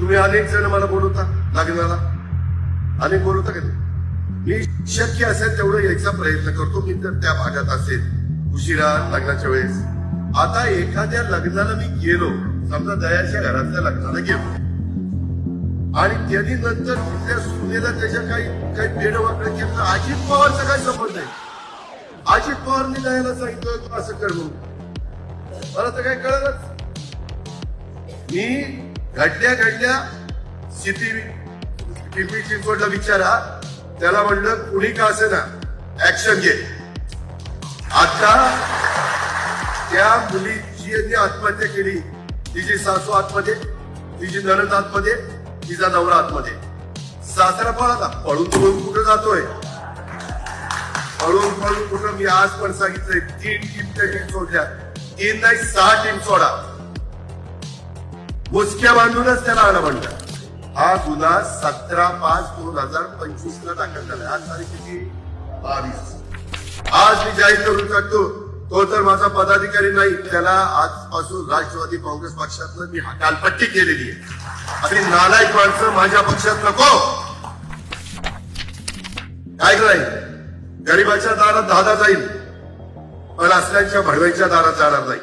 तुम्ही अनेक जण मला बोलवता लग्नाला, अनेक बोलवता का? मी शक्य असेल तेवढं यायचा प्रयत्न करतो. मी तर त्या भागात असेल उशिरा लग्नाच्या वेळेस. आता एखाद्या लग्नाला मी गेलो, समजा दयाच्या घरातल्या लग्नाला गेलो आणि त्यांनी नंतर तिथल्या सुनेला त्याच्या काही बेडवाकडे केलं, अजित पवारचा काय संबंध आहे? अजित पवारने दयाला सांगितलं तू असं कर म्हणून. मला तर काय कळलंच. मी घडल्या स्थिती पिंपरी चिंचवडला विचारा, त्याला म्हणलं कुणी का असे ना ऍक्शन घे. आता त्या मुलीची आत्महत्या केली, तिची सासू आतमध्ये, तिची नणंद आतमध्ये, तिचा नवरा आतमध्ये. सासरा पळाला, पळून कुठं जातोय? पळून कुठं? मी आज पण सांगितलंय 3 टीम सोडल्या, 3 नाही 6 टीम सोडा. मुसक्या बांधूनच त्याला आणा म्हणतात. हा गुन्हा 17/5/2025 ला दाखल झाला. आज तारीख किती? 22. आज मी जाहीर करून टाकतो, तो तर माझा पदाधिकारी नाही, त्याला आजपासून राष्ट्रवादी काँग्रेस पक्षातनं मी हकालपट्टी केलेली आहे. आणि नालायक माणसं माझ्या पक्षात नको. काय कराय? गरीबाच्या दारात दादा जाईल, पण असल्यांच्या भडव्यांच्या दारात जाणार नाही.